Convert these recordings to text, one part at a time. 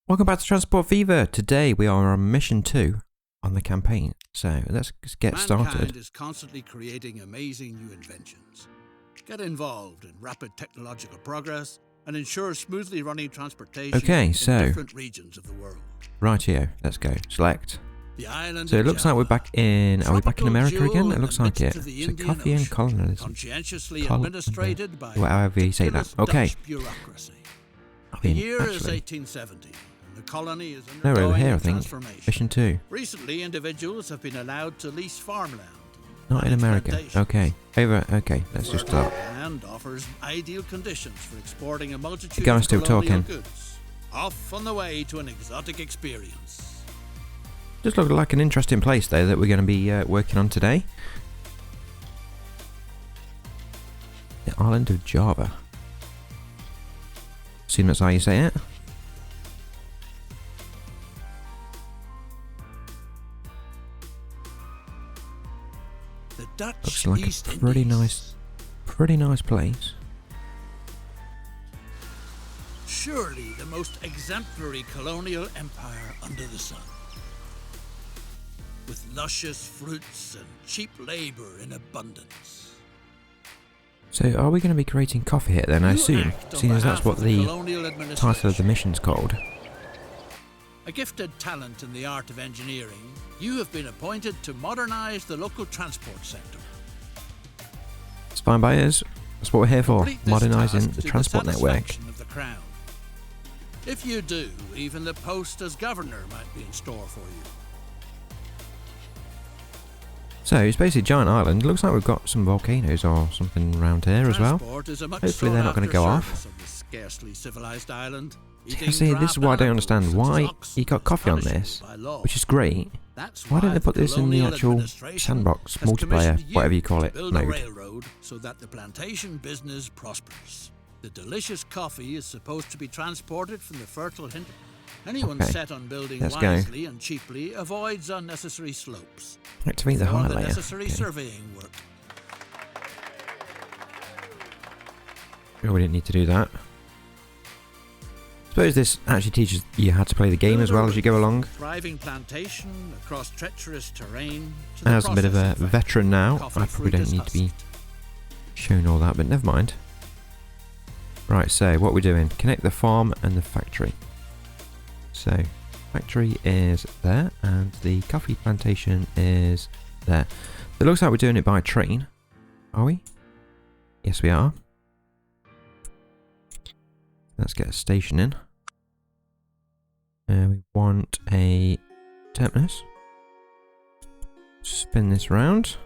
Welcome back to Transport Fever. Today we are on mission 2 on the campaign. So let's get started. Mankind is constantly creating amazing new inventions. Get involved in rapid technological progress and ensure smoothly running transportation in different regions of the world. Rightio, let's go. Select. The island So it of looks Java, like we're back in... Are we back in America again? It looks like it. So Coffee and Colonialism. Conscientiously administrated by however you say that. Okay. Dutch bureaucracy. The year is 1870. The colony is No, we're over here, I think. transformation. Mission 2. Recently, individuals have been allowed to lease farmland. Not in America. Okay. Over. Okay. Let's just start. And offers ideal conditions for exporting a multitude The guy's of still colonial talking. goods. Off on the way to an exotic experience. Just looked like an interesting place, though, that we're going to be working on today. The island of Java. Assume that's how you say it. The Dutch Looks like East a pretty Indies. nice place. Surely the most exemplary colonial empire under the sun. With luscious fruits and cheap labor in abundance. So are we going to be creating coffee here then, I assume, seeing as that's what the title of the mission's called. A gifted talent in the art of engineering, you have been appointed to modernize the local transport sector. It's fine by us. That's what we're here for, Complete this modernising task the to transport network. satisfaction of the Crown. If you do, even the post as governor might be in store for you. So it's basically a giant island. Looks like we've got some volcanoes or something around here as well. Transport is a much Hopefully they're not going to go sought-after off. service of this scarcely civilized island. See, this is why I don't understand. Why you got coffee on this, which is great. Why don't they put this in the actual sandbox, multiplayer, whatever you call it, build a mode? railroad so that the plantation business prospers. The delicious coffee is supposed to be transported from the fertile hinterland. Anyone Okay, set on building let's go. wisely and cheaply avoids unnecessary slopes. Activate the Perform height the layer. necessary Okay. surveying work. Oh, we didn't need to do that. Suppose this actually teaches you how to play the game as well as you go along. Thriving plantation across treacherous terrain. to the As a bit of a processing factory. veteran now, Coffee I probably fruit don't is need to be husked. shown all that, but never mind. Right, so what we're doing, connect the farm and the factory. So, factory is there, and the coffee plantation is there. It looks like we're doing it by train. Are we? Yes, we are. Let's get a station in. We want a terminus. Spin this round.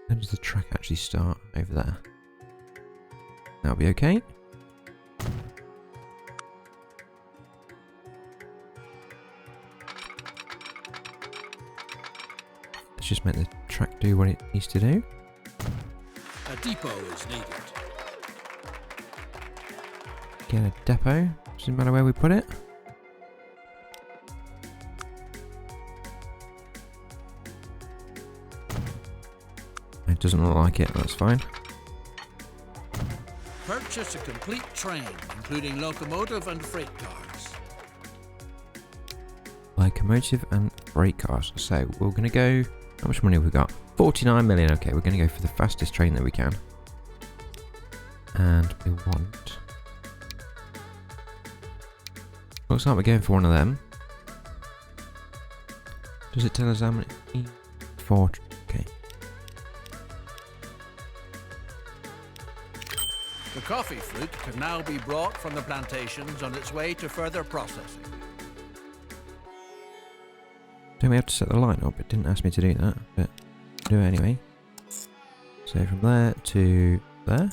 Where does the track actually start? Over there. That'll be okay. Let's just make the track do what it needs to do. A depot is needed. Get a depot. Doesn't matter where we put it. It doesn't look like it, that's fine. Purchase a complete train, including locomotive and freight cars. Locomotive and freight cars. So we're going to go... How much money have we got? 49 million. Okay, we're going to go for the fastest train that we can. And we want... Looks like we're going for one of them. Does it tell us how many? 4. Okay. The coffee fruit can now be brought from the plantations on its way to further processing. Don't we have to set the line up? It didn't ask me to do that, but do it anyway. So from there to there.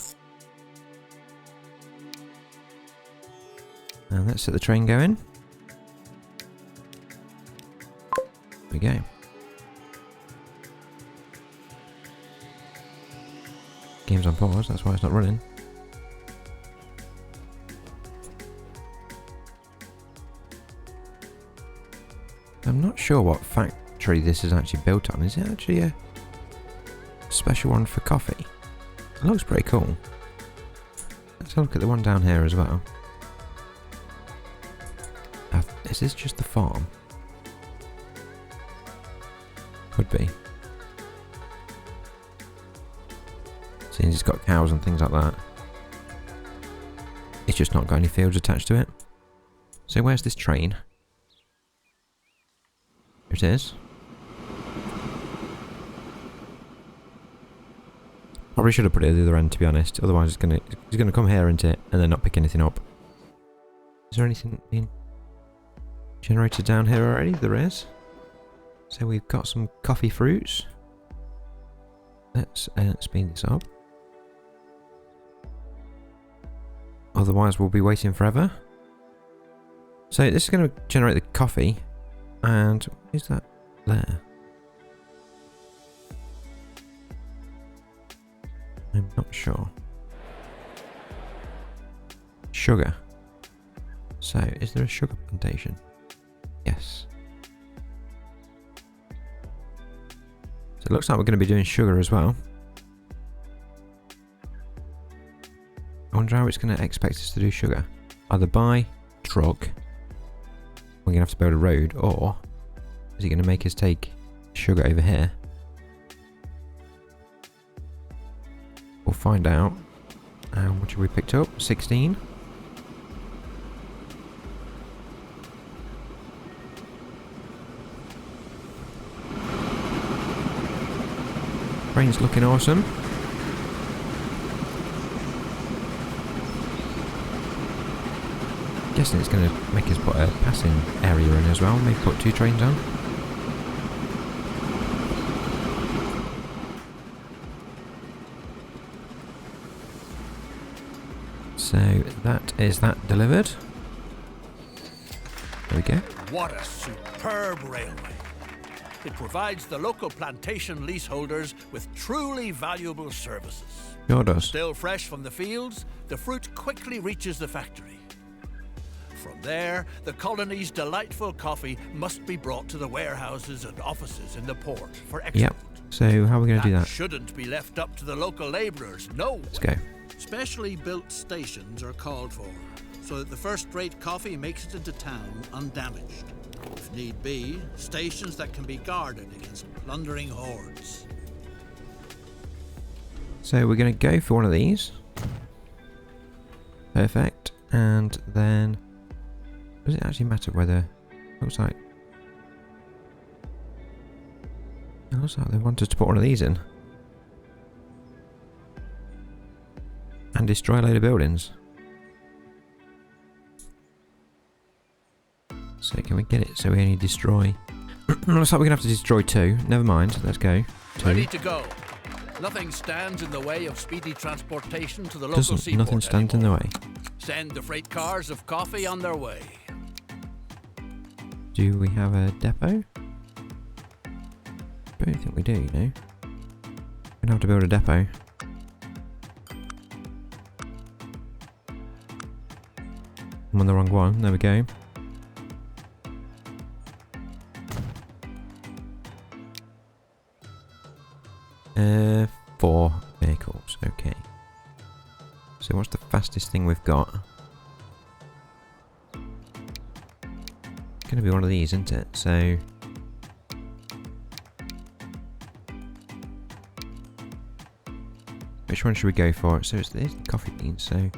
And let's set the train going. There we go. Game's on pause, that's why it's not running. I'm not sure what factory this is actually built on. Is it actually a special one for coffee? It looks pretty cool. Let's Let's look at the one down here as well. Is this just the farm? Could be. Seems it's got cows and things like that. It's just not got any fields attached to it. So where's this train? Here it is. Probably should have put it at the other end, to be honest. Otherwise it's gonna come here, isn't it? And then not pick anything up. Is there anything being generated down here already? There is. So we've got some coffee fruits. Let's speed this up. Otherwise we'll be waiting forever. So this is going to generate the coffee. And what is that there? I'm not sure. Sugar. So is there a sugar plantation? Yes. So it looks like we're going to be doing sugar as well. I wonder how it's going to expect us to do sugar. Either by truck, we're going to have to build a road, or is it going to make us take sugar over here? We'll find out. How much have we picked up? 16. Train's looking awesome. Guessing it's going to make us put a passing area in as well. Maybe put 2 trains on. So that is that delivered. There we go. What a superb railway. It provides the local plantation leaseholders with truly valuable services. Sure does. Still fresh from the fields, the fruit quickly reaches the factory. From there, the colony's delightful coffee must be brought to the warehouses and offices in the port for export. Yep. So how are we going to do that? Shouldn't be left up to the local labourers, no. Let's go. Specially built stations are called for, so that the first-rate coffee makes it into town undamaged. If need be, stations that can be guarded against plundering hordes. So we're going to go for one of these. Perfect. And then, does it actually matter whether, looks like they wanted to put one of these in. And destroy a load of buildings. So can we get it so we only destroy... Looks like we're going to have to destroy 2. Never mind, let's go. 2. Ready to go. Nothing stands in the way of speedy transportation to the local seaport. Nothing stands in the way. Send the freight cars of coffee on their way. Do we have a depot? I don't think we do, you know. We're going to have to build a depot. I'm on the wrong one. There we go. Four vehicles. Okay. So what's the fastest thing we've got? It's going to be one of these, isn't it? So which one should we go for? So it's the coffee beans. So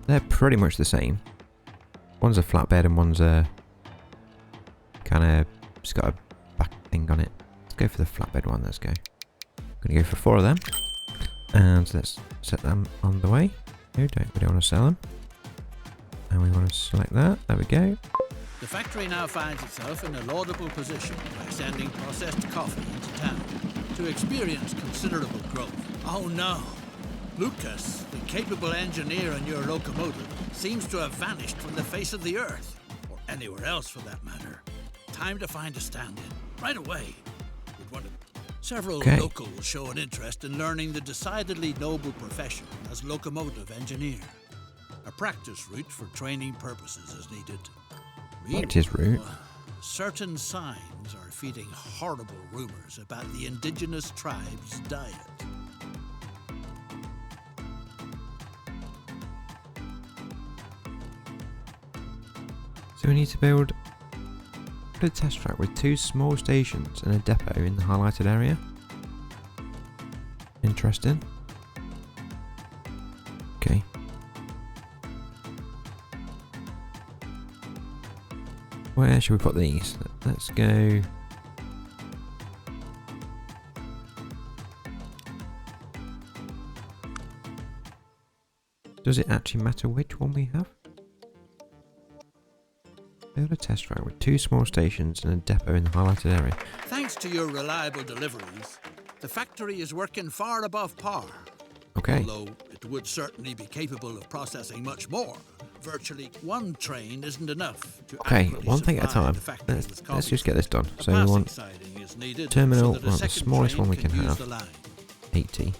they're pretty much the same. One's a flatbed and one's a kind of, it's got a back thing on it. Let's go for the flatbed one. Let's go. I'm going to go for 4 of them. And let's set them on the way. No, we don't want to sell them. And we want to select that. There we go. The factory now finds itself in a laudable position by sending processed coffee into town to experience considerable growth. Oh no! Lucas, the capable engineer on your locomotive, seems to have vanished from the face of the earth, or anywhere else for that matter. Time to find a stand-in, right away. Several locals show an interest in learning the decidedly noble profession as locomotive engineer. A practice route for training purposes is needed. Practice route? Certain signs are feeding horrible rumors about the indigenous tribe's diet. So we need to build a test track with 2 small stations and a depot in the highlighted area. Interesting. Okay. Where should we put these? Let's go. Does it actually matter which one we have? Build a test track with 2 small stations and a depot in the highlighted area. Thanks to your reliable deliveries, the factory is working far above par. Okay. Although it would certainly be capable of processing much more. Virtually one train isn't enough to Okay, adequately one thing at a supply time. the factory with Let's coffee. just get this done. A So we passing want siding is needed terminal, so that a well, the second smallest train one we can use have. the line. 80.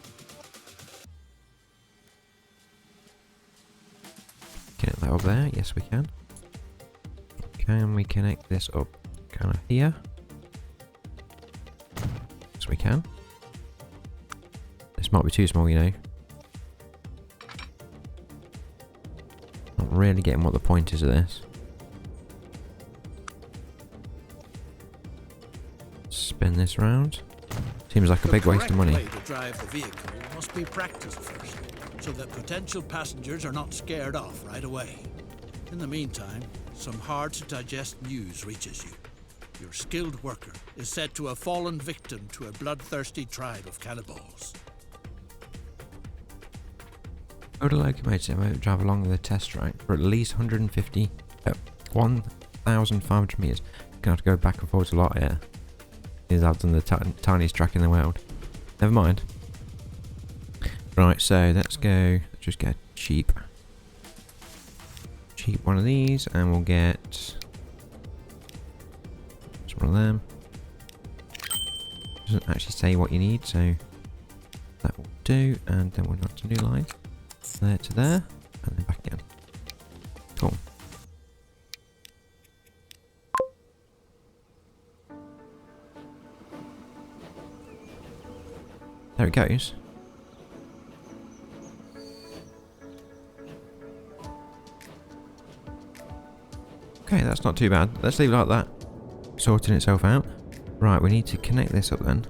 Connect that up there. Yes, we can. Can we connect this up kind of here? Yes, we can. This might be too small, you know. Not really getting what the point is of this. Spin this round. Seems like a big waste of money. The correct way to drive the vehicle must be practiced first, so that potential passengers are not scared off right away. In the meantime, some hard-to-digest news reaches you. Your skilled worker is said to have fallen victim to a bloodthirsty tribe of cannibals. Build a locomotive and drive along the test track for at least 1,500 meters. Gonna have to go back and forth a lot here. Because I've done the tiniest track in the world. Never mind. Right, so let's go. Let's just get cheap one of these, and we'll get just one of them. Doesn't actually say what you need, so that will do. And then we'll have to new line there to there, and then back again. Cool. There it goes. Okay, that's not too bad. Let's leave it like that. Sorting itself out. Right, we need to connect this up then.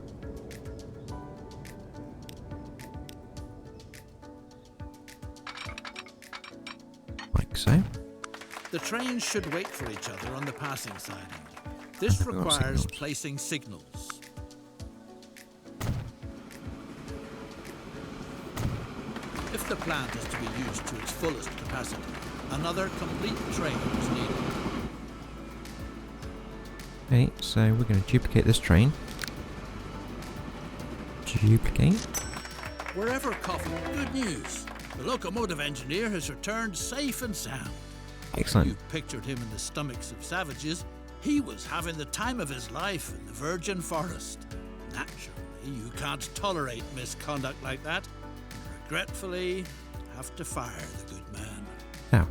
Like so. The trains should wait for each other on the passing siding. This requires signals. placing signals. If the plant is to be used to its fullest capacity, another complete train is needed. Okay, so we're going to duplicate this train. Duplicate. Wherever coffee, good news. The locomotive engineer has returned safe and sound. Excellent. You pictured him in the stomachs of savages. He was having the time of his life in the virgin forest. Naturally, you can't tolerate misconduct like that. Regretfully, have to fire the good man. Now.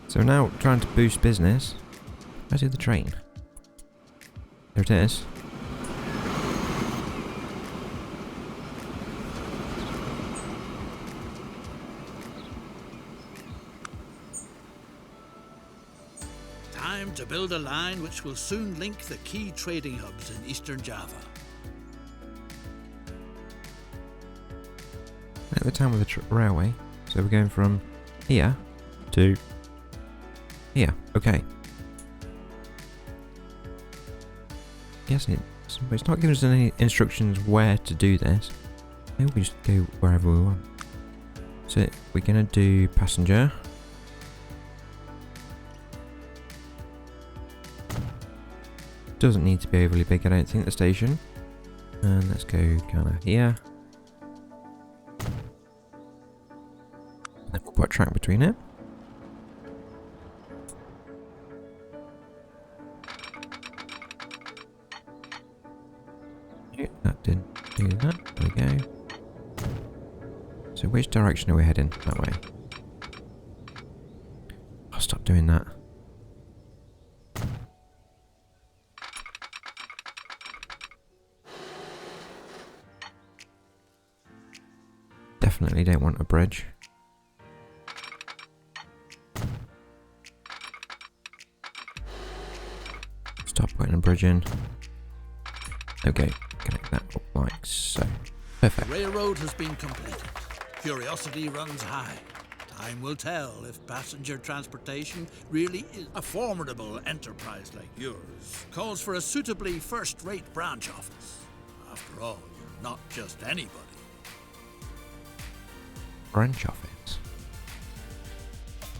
So we're now trying to boost business. Where's the train? There it is. Time to build a line which will soon link the key trading hubs in eastern Java. At the time of the railway. So we're going from here to here. Okay. Guessing it's not giving us any instructions where to do this. Maybe we just go wherever we want. So we're gonna do passenger. Doesn't need to be overly big, I don't think, the station. And let's go kind of here. And then we'll put a track between it. Yeah, that didn't do that. There we go. So which direction are we heading? That way. I'll stop doing that. Definitely don't want a bridge. putting a bridge in. Okay, connect that up like so. Perfect. The railroad has been completed. Curiosity runs high. Time will tell if passenger transportation really is a formidable enterprise like yours. Calls for a suitably first-rate branch office. After all, you're not just anybody. Branch office.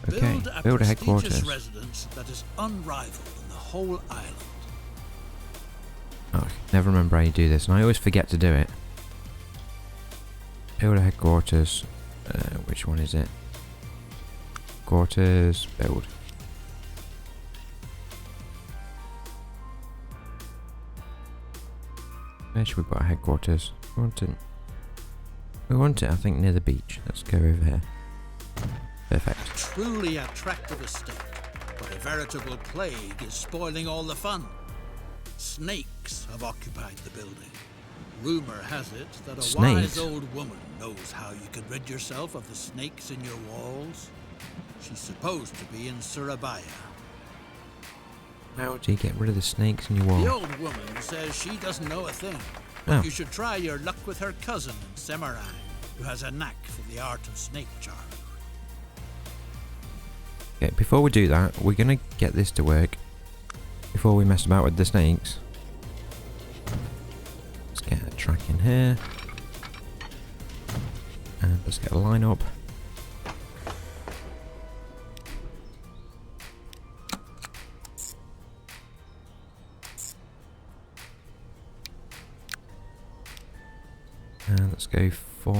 Okay, Build a a headquarters. prestigious residence that is unrivaled in the whole island. Oh, I never remember how you do this, and I always forget to do it. Build a headquarters. Which one is it? Quarters. Build. Where should we put our headquarters? We want it, I think, near the beach. Let's go over here. Perfect. A truly attractive estate, but a veritable plague is spoiling all the fun. Snakes have occupied the building. Rumor has it that a Snakes? wise old woman knows how you can rid yourself of the snakes in your walls. She's supposed to be in Surabaya. How do you get rid of the snakes in your The wall? old woman says she doesn't know a thing. Oh. You should try your luck with her cousin in Semarang, who has a knack for the art of snake charm. Okay, before we do that, we're gonna get this to work before we mess about with the snakes. Let's get a track in here. And let's get a line up. And let's go for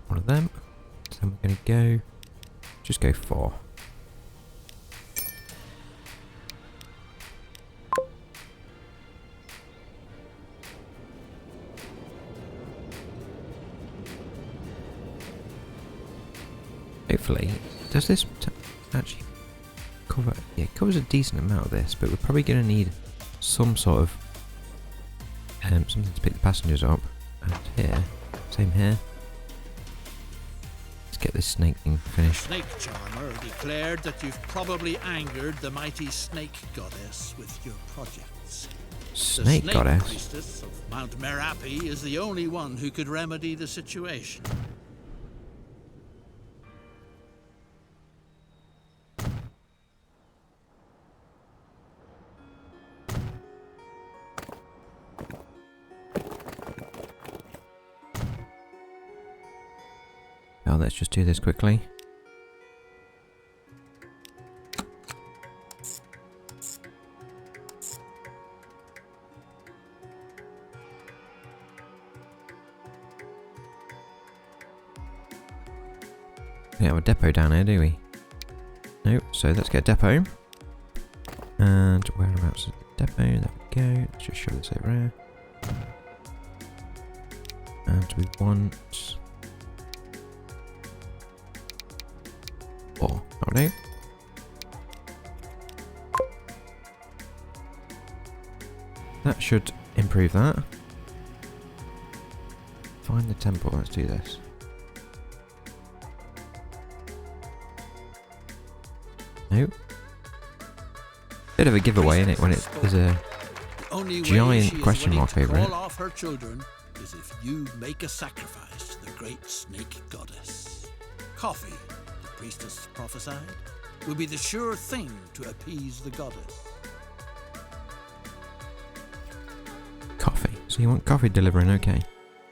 one of them. So we're gonna go, just go 4. Hopefully, does this actually cover? Yeah, it covers a decent amount of this, but we're probably going to need some sort of something to pick the passengers up. And here, same here. Let's get this snake thing finished. Snake Charmer declared that you've probably angered the mighty snake goddess with your projects. Snake the snake goddess. priestess of Mount Merapi is the only one who could remedy the situation. Now let's just do this quickly. We don't have a depot down here, do we? No, so let's get a depot. And whereabouts is the depot? There we go. Let's just show this over here. And we want 4. That'll do. That should improve that. Find the temple. Let's do this. No. Bit of a giveaway, isn't it, when there's a The only way giant she is question willing mark to over it. call off her children is if you make a sacrifice to the great snake goddess. Coffee, the priestess prophesied, will be the sure thing to appease the goddess. coffee. So you want coffee delivering, okay.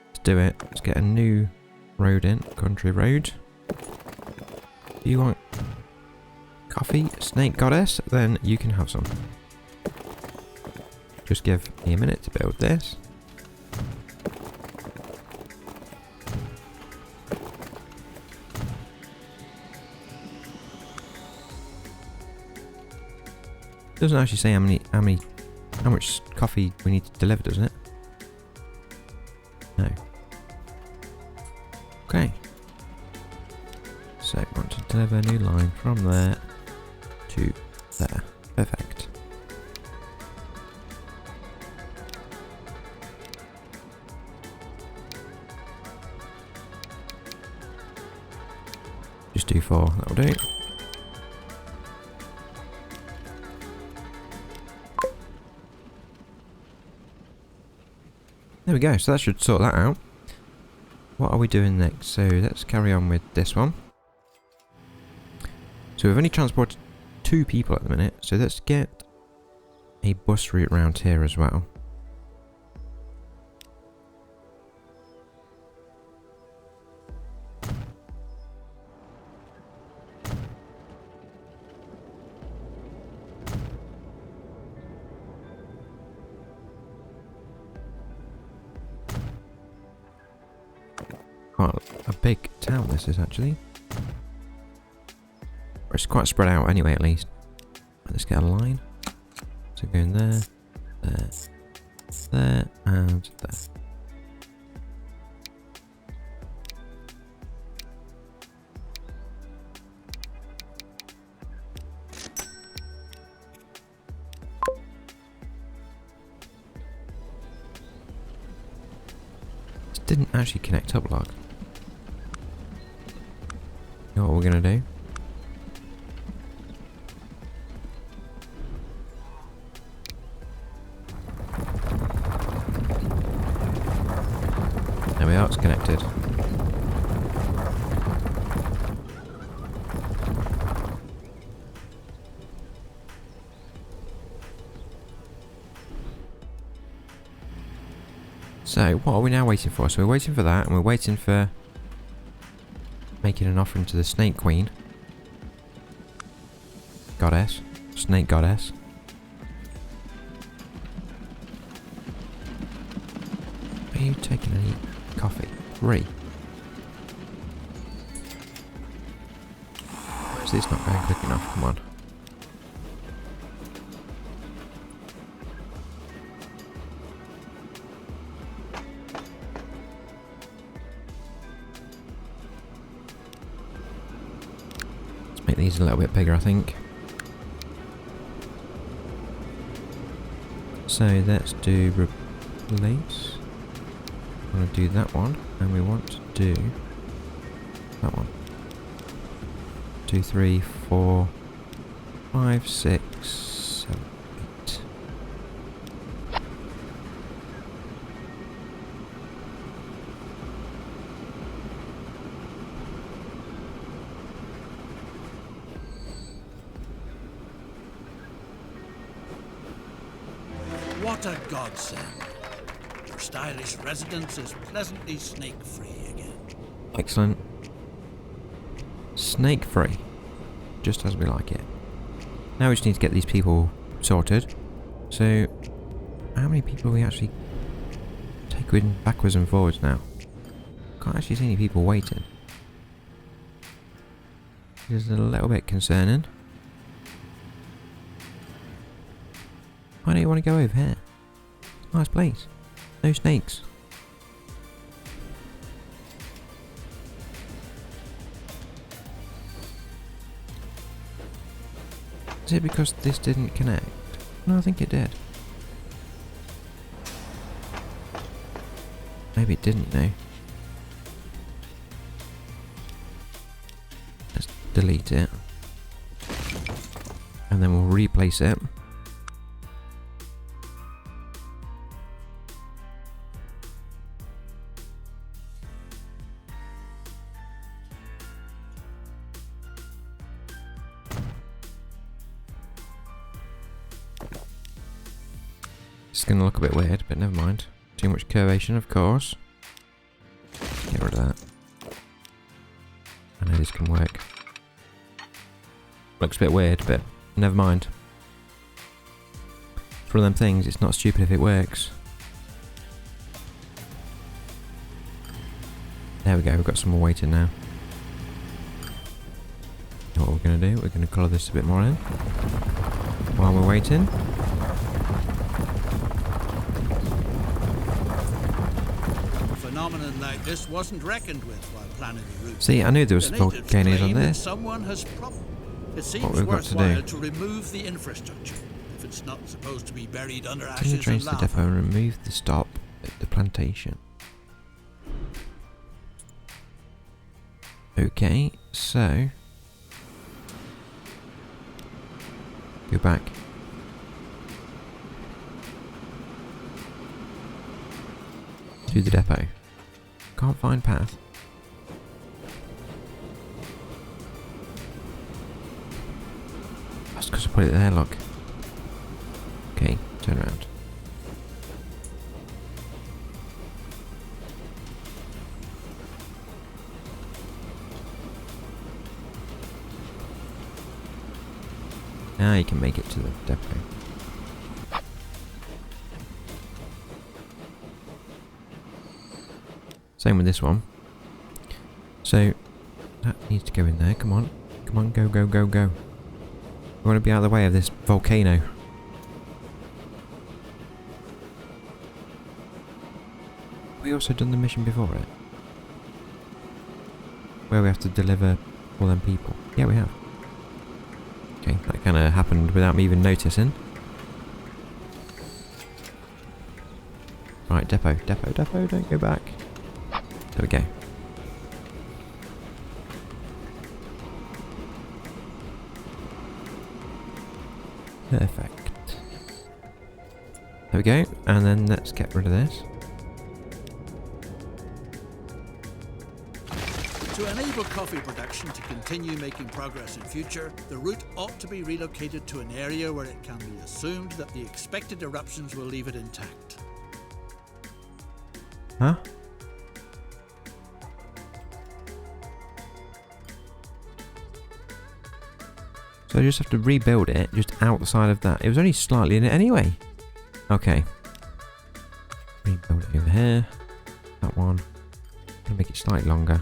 Let's do it. Let's get a new road in, country road. Do you want coffee, snake goddess? Then you can have some. Just give me a minute to build this. Doesn't actually say how much coffee we need to deliver, doesn't it? No. Okay. So want to deliver a new line from there to there. Perfect. Just do 4, that'll do. There we go, so that should sort that out. What are we doing next? So let's carry on with this one. So we've only transported 2 people at the minute, so let's get a bus route around here as well. Quite a big town this is actually. Or it's quite spread out anyway at least. Let's get a line. So go in there, there, there, and there. This didn't actually connect up, log. You know what we're gonna do? There we are, it's connected. So, what are we now waiting for? So we're waiting for that, and we're waiting for making an offering to the Snake Queen. Goddess. Snake Goddess. Are you taking any coffee? 3. Is this not going quick enough? Come on. Let's make these a little bit bigger, I think. So let's do replace. We want to do that one, and we want to do that one. 2, 3, 4, 5, 6, 7, 8. What a godsend. Your stylish residence is pleasantly snake-free again. Excellent. Snake free. Just as we like it. Now we just need to get these people sorted. So, how many people are we actually taking backwards and forwards now? Can't actually see any people waiting. This is a little bit concerning. Why don't you want to go over here? Nice place. No snakes. Is it because this didn't connect? No, I think it did. Maybe it didn't, no. Let's delete it. And then we'll replace it. It's going to look a bit weird, but never mind. Too much curvation, of course. Get rid of that. I know this can work. Looks a bit weird, but never mind. It's one of them things, it's not stupid if it works. There we go, we've got some more waiting now. What we're going to do, we're going to colour this a bit more in. While we're waiting. Phenomenon like this wasn't reckoned with while planning the route. See, I knew there was The natives volcanoes on claim that there. someone has it seems What we've got to do. worthwhile to remove the infrastructure if it's not supposed to be buried under Take the ashes trains and to the depot lava. and remove the stop at the plantation. Okay, so go back. to the depot. Can't find path. That's because I put it there, look. Okay, turn around. Now you can make it to the depot. Same with this one. So, that needs to go in there. Come on. Come on, go, go, go, go. We want to be out of the way of this volcano. Have we also done the mission before it? Where we have to deliver all them people. Yeah, we have. Okay, that kind of happened without me even noticing. Right, depot, depot, depot, don't go back. There we go. Perfect. There we go, and then let's get rid of this. To enable coffee production to continue making progress in future, the route ought to be relocated to an area where it can be assumed that the expected eruptions will leave it intact. Huh? So I just have to rebuild it just outside of that. It was only slightly in it anyway. Okay. Rebuild it over here. That one. Gonna make it slightly longer.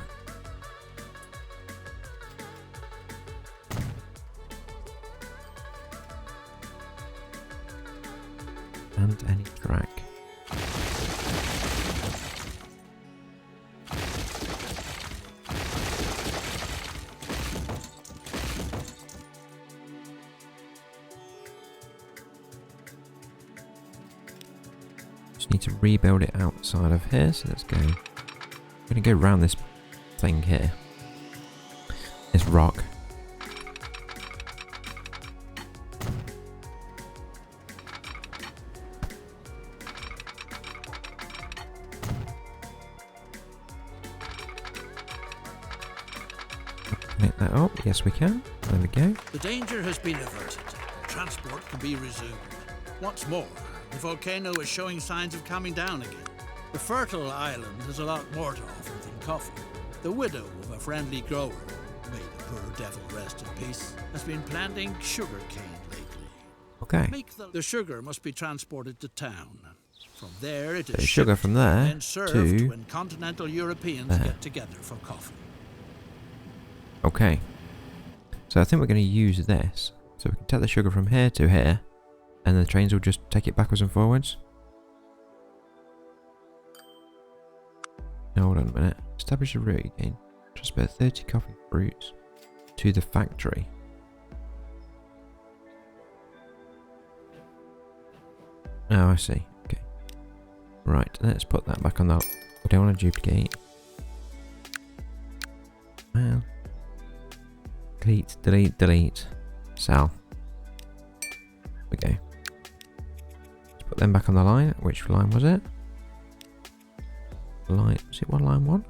And any track. Just need to rebuild it outside of here, so let's go. I'm gonna go around this thing here. This rock. Connect that up. Yes, we can. There we go. The danger has been averted. Transport can be resumed. Once more, the volcano is showing signs of calming down again. The fertile island has a lot more to offer than coffee. The widow of a friendly grower, may the poor devil rest in peace, has been planting sugar cane lately. Okay. The sugar must be transported to town. From there it So is sugar shipped from there and served to when continental Europeans there. get together for coffee. Okay. So I think we're going to use this. So we can take the sugar from here to here. And the trains will just take it backwards and forwards. Now hold on a minute. Establish a route again. Transport 30 coffee fruits to the factory. Oh, I see. Okay. Right, let's put that back on the... We don't want to duplicate. Well... Delete, delete, delete. Sell. There we go. Let's put them back on the line. Which line was it? Line... Was it line 1?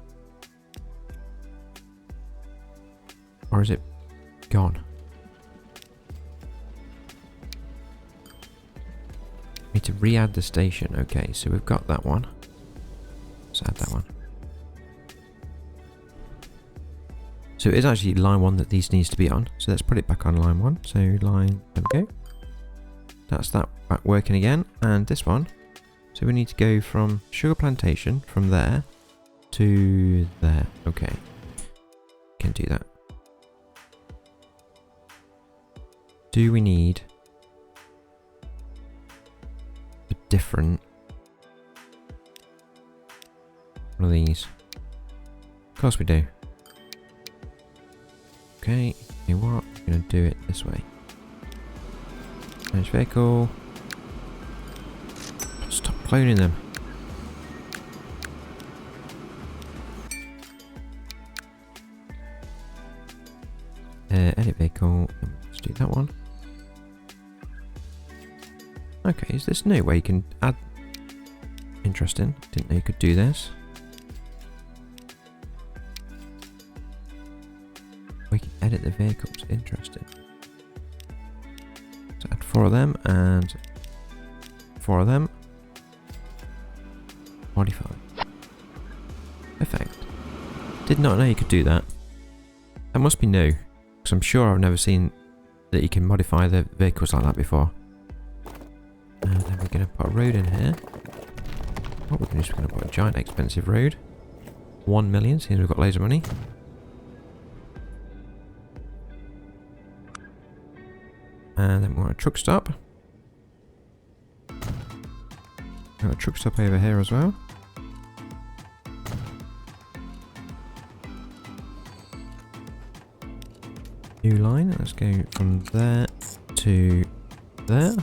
Or is it gone? Need to re-add the station. Okay, so we've got that one. Let's add that one. So it is actually line 1 that these needs to be on. So let's put it back on line 1. So line, there we go. That's that back working again. And this one. So we need to go from sugar plantation from there to there. Okay. Can do that. Do we need a different one of these? Of course we do. Okay, you know what? I'm going to do it this way. Manage vehicle. Stop cloning them. Edit vehicle. Let's do that one. Okay, is this new where you can add Interesting. Didn't know you could do this. We can edit the vehicles. Interesting. So add 4 of them and 4 of them. Modify. Perfect. Did not know you could do that. That must be new, because I'm sure I've never seen that you can modify the vehicles like that before. And then we're going to put a road in here. What we're going to do is we're going to put a giant expensive road. 1 million, seems we've got loads of money. And then we want a truck stop. Got a truck stop over here as well. New line, let's go from there to there.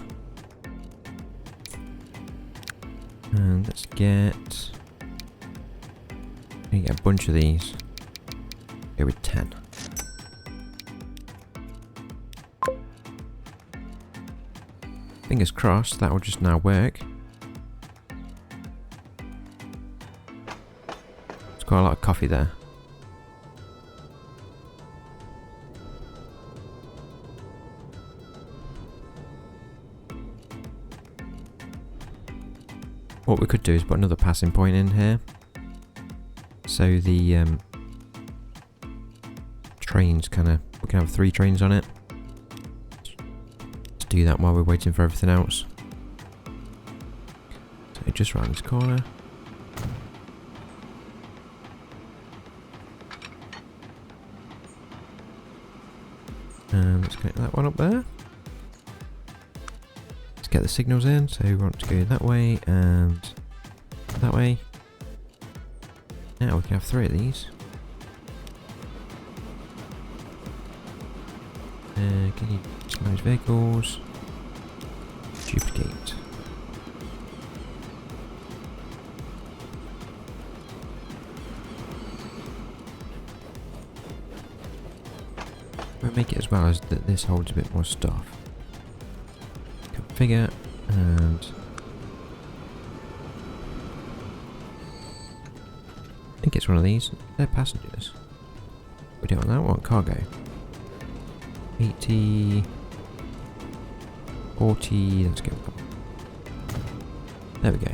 And let's get... we get a bunch of these. Go with 10. Fingers crossed that will just now work. There's quite a lot of coffee there. What we could do is put another passing point in here, so the trains we can have 3 trains on it. Let's do that while we're waiting for everything else. So just round this corner. And let's connect that one up there. Get the signals in, so we want to go that way and that way. Now we can have 3 of these. Can you manage vehicles? Duplicate. We'll make it as well as that this holds a bit more stuff. Configure and I think it's one of these. They're passengers. We don't want that one. Cargo. 80, 40. Let's go. There we go.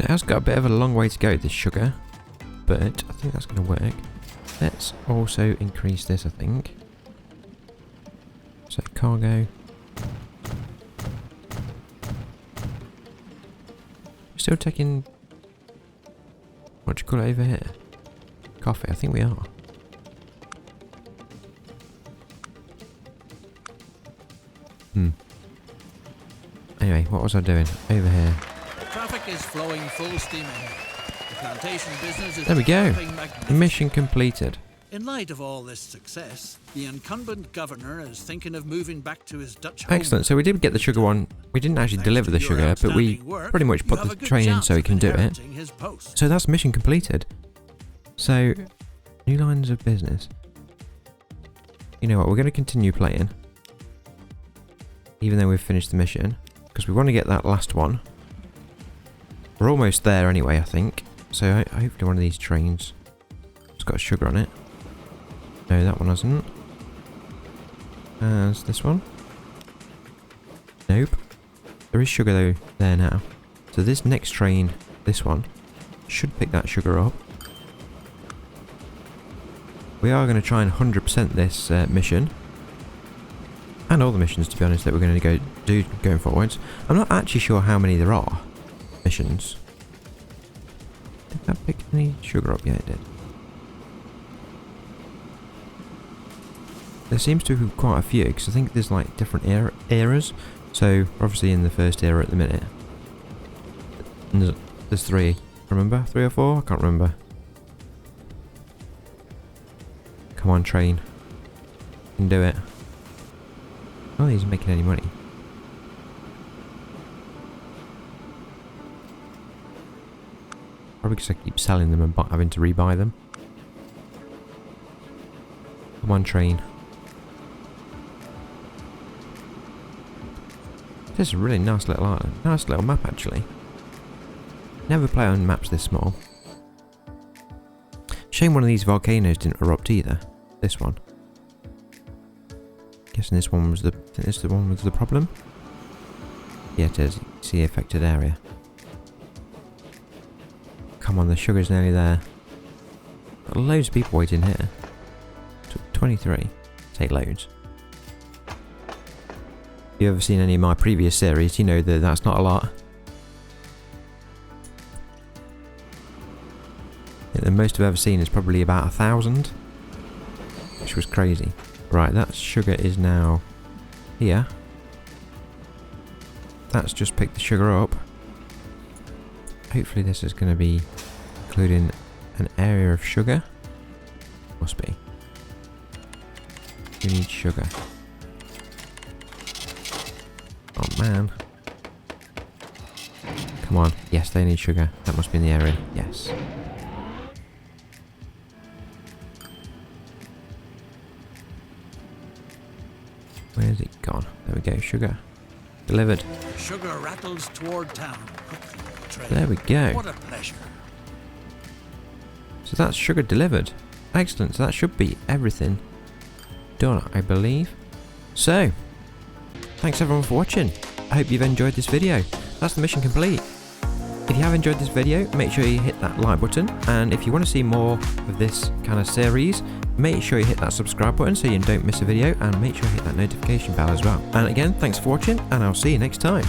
It has got a bit of a long way to go, this sugar, but I think that's going to work. Let's also increase this, I think. So cargo. Still taking, what do you call it over here? Coffee, I think we are. Anyway, what was I doing? Over here. Traffic is flowing full steam ahead. The plantation business is There we go. developing magnificently. Mission completed. In light of all this success, the incumbent governor is thinking of moving back to his Dutch home. Excellent. So we did get the sugar one. We didn't actually Thanks deliver to the your sugar, but we outstanding work, pretty much you put have the a good train in chance so he of can do it. inheriting his post. So that's mission completed. So, new lines of business. You know what, we're going to continue playing. Even though we've finished the mission. Because we want to get that last one. We're almost there anyway, I think. So hopefully one of these trains has got sugar on it. No, that one hasn't. Has this one? Nope. There is sugar though there now. So this next train, this one, should pick that sugar up. We are going to try and 100% this mission. And all the missions, to be honest, that we're going to do going forwards. I'm not actually sure how many there are. Missions. Did that pick any sugar up? Yeah, it did. There seems to be quite a few, because I think there's like different eras. So, we're obviously in the first era at the minute. And there's 3. Remember? 3 or 4? I can't remember. Come on, train. You can do it. Oh, he's making any money. Probably because I keep selling them and having to rebuy them. Come on, train. This is a really nice little map, actually. Never play on maps this small. Shame one of these volcanoes didn't erupt either. This one. Guessing this one was the problem. Yeah, it is. You can see the affected area. Come on, the sugar's nearly there. Got loads of people waiting here. 23. Take loads. If you've ever seen any of my previous series, you know that that's not a lot. I think the most I've ever seen is probably about 1,000. Which was crazy. Right, that sugar is now here. That's just picked the sugar up. Hopefully this is going to be including an area of sugar. Must be. We need sugar. Oh man. Come on. Yes, they need sugar. That must be in the area. Yes. Where's it gone? There we go. Sugar. Delivered. Sugar rattles toward town. There we go. What a pleasure. So that's sugar delivered. Excellent. So that should be everything done, I believe. So, thanks everyone for watching. I hope you've enjoyed this video. That's the mission complete. If you have enjoyed this video, make sure you hit that like button. And if you want to see more of this kind of series, make sure you hit that subscribe button so you don't miss a video. And make sure you hit that notification bell as well. And again, thanks for watching, and I'll see you next time.